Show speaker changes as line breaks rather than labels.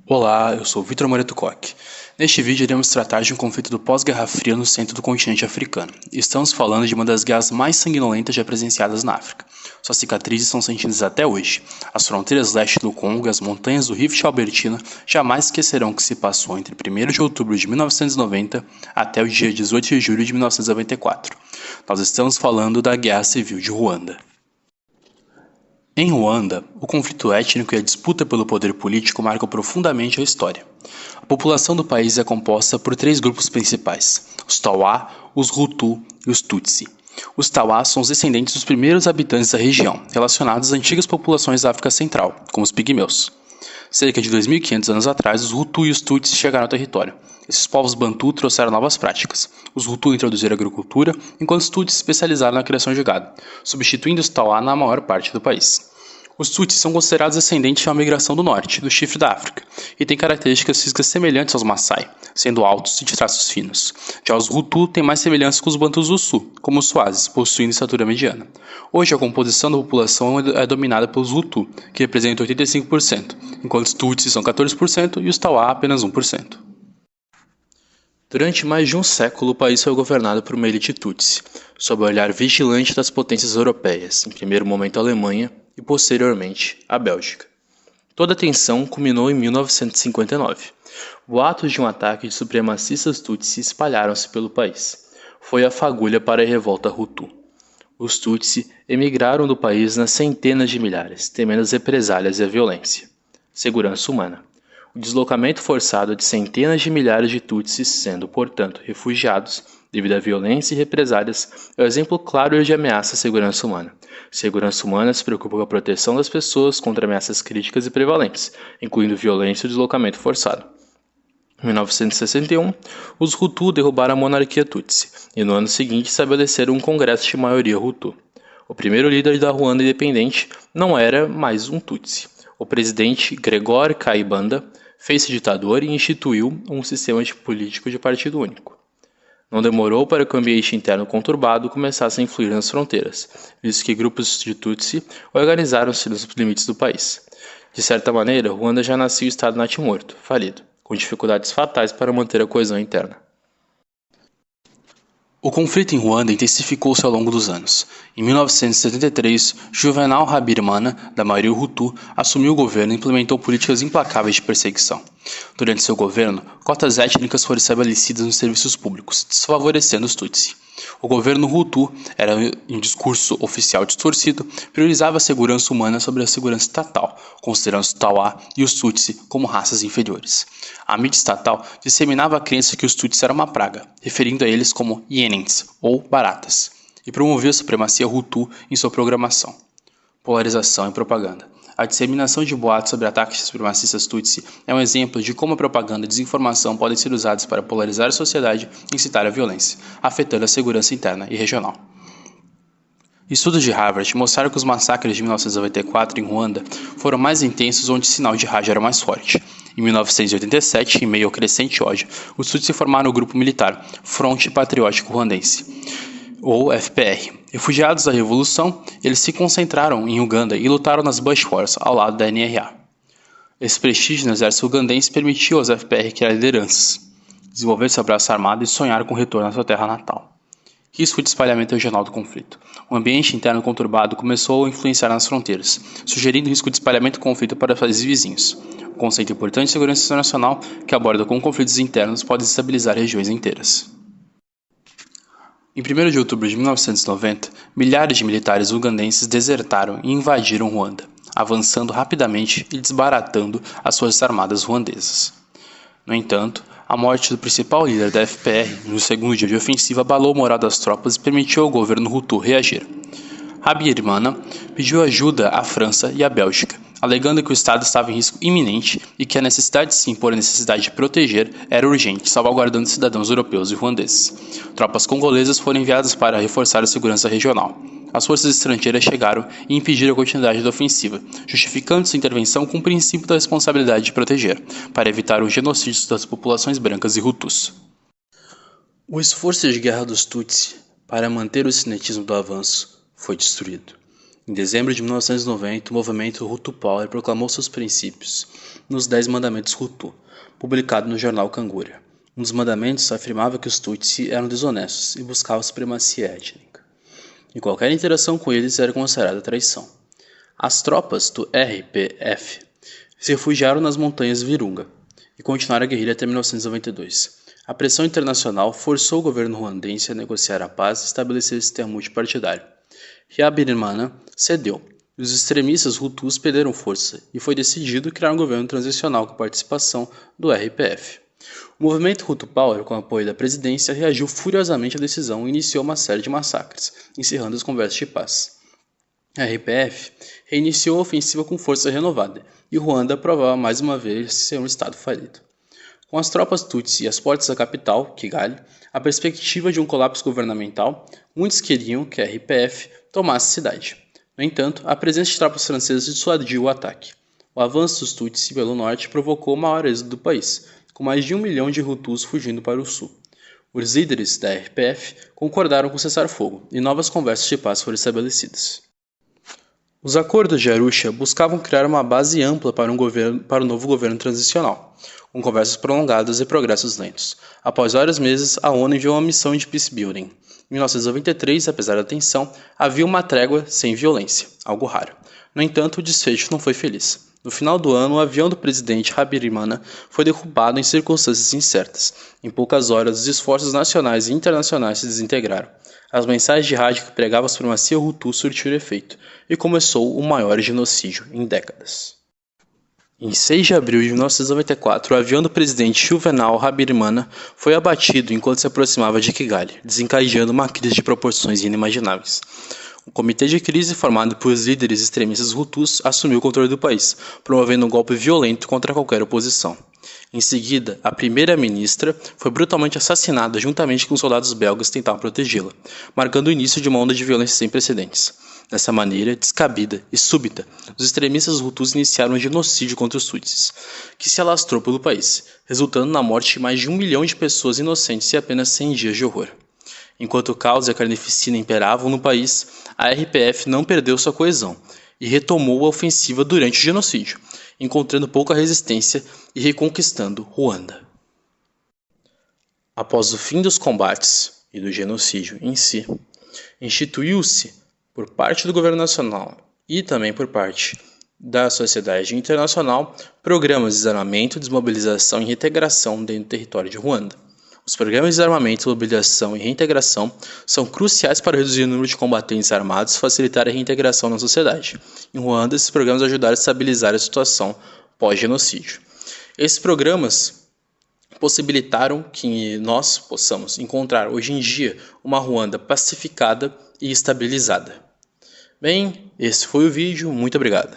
Olá, eu sou Vitor Moreto Koch. Neste vídeo iremos tratar de um conflito do pós-Guerra Fria no centro do continente africano. Estamos falando de uma das guerras mais sanguinolentas já presenciadas na África. Suas cicatrizes são sentidas até hoje. As fronteiras leste do Congo e as montanhas do Rift Albertina jamais esquecerão o que se passou entre 1º de outubro de 1990 até o dia 18 de julho de 1994. Nós estamos falando da Guerra Civil de Ruanda. Em Ruanda, o conflito étnico e a disputa pelo poder político marcam profundamente a história. A população do país é composta por 3 grupos principais: os Tawa, os Hutu e os Tutsi. Os Tawa são os descendentes dos primeiros habitantes da região, relacionados às antigas populações da África Central, como os pigmeus. Cerca de 2.500 anos atrás, os Hutu e os Tutsi chegaram ao território. Esses povos Bantu trouxeram novas práticas. Os Hutu introduziram a agricultura, enquanto os Tutsi se especializaram na criação de gado, substituindo os Tawa na maior parte do país. Os Tutsi são considerados descendentes de uma migração do norte, do chifre da África, e têm características físicas semelhantes aos Maasai, sendo altos e de traços finos. Já os Hutu têm mais semelhanças com os Bantus do sul, como os Swazis, possuindo estatura mediana. Hoje a composição da população é dominada pelos Hutu, que representam 85%, enquanto os Tutsi são 14% e os Tawa apenas 1%. Durante mais de um século, o país foi governado por uma elite Tutsi, sob o olhar vigilante das potências europeias, em primeiro momento a Alemanha e posteriormente a Bélgica. Toda a tensão culminou em 1959. Boatos de um ataque de supremacistas Tutsi espalharam-se pelo país. Foi a fagulha para a revolta Hutu. Os Tutsi emigraram do país nas centenas de milhares, temendo as represálias e a violência. Segurança humana. O deslocamento forçado de centenas de milhares de Tutsis, sendo, portanto, refugiados devido à violência e represálias, é um exemplo claro de ameaça à segurança humana. Segurança humana se preocupa com a proteção das pessoas contra ameaças críticas e prevalentes, incluindo violência e deslocamento forçado. Em 1961, os Hutu derrubaram a monarquia Tutsi, e no ano seguinte estabeleceram um congresso de maioria Hutu. O primeiro líder da Ruanda independente não era mais um Tutsi. O presidente Gregório Kayibanda fez-se ditador e instituiu um sistema político de partido único. Não demorou para que o ambiente interno conturbado começasse a influir nas fronteiras, visto que grupos de Tutsi organizaram-se nos limites do país. De certa maneira, Ruanda já nascia o estado natimorto, falido, com dificuldades fatais para manter a coesão interna. O conflito em Ruanda intensificou-se ao longo dos anos. Em 1973, Juvenal Habyarimana, da maioria Hutu, assumiu o governo e implementou políticas implacáveis de perseguição. Durante seu governo, cotas étnicas foram estabelecidas nos serviços públicos, desfavorecendo os Tutsi. O governo Hutu, em discurso oficial distorcido, priorizava a segurança humana sobre a segurança estatal, considerando os Tawa e os Tutsi como raças inferiores. A mídia estatal disseminava a crença que os Tutsi eram uma praga, referindo a eles como Yenens, ou baratas, e promovia a supremacia Hutu em sua programação. Polarização e propaganda. A disseminação de boatos sobre ataques supremacistas Tutsi é um exemplo de como a propaganda e desinformação podem ser usadas para polarizar a sociedade e incitar a violência, afetando a segurança interna e regional. Estudos de Harvard mostraram que os massacres de 1994 em Ruanda foram mais intensos onde o sinal de rádio era mais forte. Em 1987, em meio ao crescente ódio, os Tutsi formaram o grupo militar Fronte Patriótico Ruandense, ou FPR. Refugiados da Revolução, eles se concentraram em Uganda e lutaram nas Bush Wars ao lado da NRA. Esse prestígio no exército ugandense permitiu aos FPR criar lideranças, desenvolver seu braço armado e sonhar com o retorno à sua terra natal. Risco de espalhamento regional do conflito. O ambiente interno conturbado começou a influenciar nas fronteiras, sugerindo risco de espalhamento do conflito para países vizinhos. Um conceito importante de segurança internacional que aborda como conflitos internos podem estabilizar regiões inteiras. Em 1º de outubro de 1990, milhares de militares ugandenses desertaram e invadiram Ruanda, avançando rapidamente e desbaratando as forças armadas ruandesas. No entanto, a morte do principal líder da FPR no segundo dia de ofensiva abalou o moral das tropas e permitiu ao governo Hutu reagir. Habyarimana pediu ajuda à França e à Bélgica, alegando que o Estado estava em risco iminente e que a necessidade de se impor a necessidade de proteger era urgente, salvaguardando cidadãos europeus e ruandeses. Tropas congolesas foram enviadas para reforçar a segurança regional. As forças estrangeiras chegaram e impediram a continuidade da ofensiva, justificando sua intervenção com o princípio da responsabilidade de proteger, para evitar o genocídio das populações brancas e Hutus. O esforço de guerra dos Tutsi para manter o cinetismo do avanço foi destruído. Em dezembro de 1990, o movimento Hutu Power proclamou seus princípios nos 10 Mandamentos Hutu, publicado no jornal Kangura. Um dos mandamentos afirmava que os Tutsi eram desonestos e buscavam supremacia étnica, e qualquer interação com eles era considerada traição. As tropas do RPF se refugiaram nas montanhas Virunga e continuaram a guerrilha até 1992. A pressão internacional forçou o governo ruandense a negociar a paz e estabelecer sistema multipartidário. Habyarimana cedeu, e os extremistas Hutus perderam força, e foi decidido criar um governo transicional com participação do RPF. O movimento Hutu Power, com apoio da presidência, reagiu furiosamente à decisão e iniciou uma série de massacres, encerrando as conversas de paz. A RPF reiniciou a ofensiva com força renovada, e Ruanda provava mais uma vez ser um estado falido. Com as tropas Tutsi às portas da capital, Kigali, a perspectiva de um colapso governamental, muitos queriam que a RPF tomasse a cidade. No entanto, a presença de tropas francesas dissuadiu o ataque. O avanço dos Tutsi pelo norte provocou o maior êxodo do país, com mais de 1 milhão de Hutus fugindo para o sul. Os líderes da RPF concordaram com cessar-fogo e novas conversas de paz foram estabelecidas. Os acordos de Arusha buscavam criar uma base ampla para o novo governo transicional, com conversas prolongadas e progressos lentos. Após vários meses, a ONU enviou uma missão de peacebuilding. Em 1993, apesar da tensão, havia uma trégua sem violência, algo raro. No entanto, o desfecho não foi feliz. No final do ano, o avião do presidente Habyarimana foi derrubado em circunstâncias incertas. Em poucas horas, os esforços nacionais e internacionais se desintegraram. As mensagens de rádio que pregavam a supremacia Hutu surtiram efeito, e começou o maior genocídio em décadas. Em 6 de abril de 1994, o avião do presidente Juvenal Habyarimana foi abatido enquanto se aproximava de Kigali, desencadeando uma crise de proporções inimagináveis. Um comitê de crise formado por líderes extremistas Hutus assumiu o controle do país, promovendo um golpe violento contra qualquer oposição. Em seguida, a primeira-ministra foi brutalmente assassinada juntamente com soldados belgas que tentavam protegê-la, marcando o início de uma onda de violência sem precedentes. Dessa maneira, descabida e súbita, os extremistas Hutus iniciaram um genocídio contra os Tutsis, que se alastrou pelo país, resultando na morte de mais de 1 milhão de pessoas inocentes em apenas 100 dias de horror. Enquanto o caos e a carnificina imperavam no país, a RPF não perdeu sua coesão e retomou a ofensiva durante o genocídio, encontrando pouca resistência e reconquistando Ruanda. Após o fim dos combates e do genocídio em si, instituiu-se, por parte do governo nacional e também por parte da sociedade internacional, programas de desarmamento, desmobilização e reintegração dentro do território de Ruanda. Os programas de desarmamento, mobilização e reintegração são cruciais para reduzir o número de combatentes armados e facilitar a reintegração na sociedade. Em Ruanda, esses programas ajudaram a estabilizar a situação pós-genocídio. Esses programas possibilitaram que nós possamos encontrar hoje em dia uma Ruanda pacificada e estabilizada. Bem, esse foi o vídeo, muito obrigado.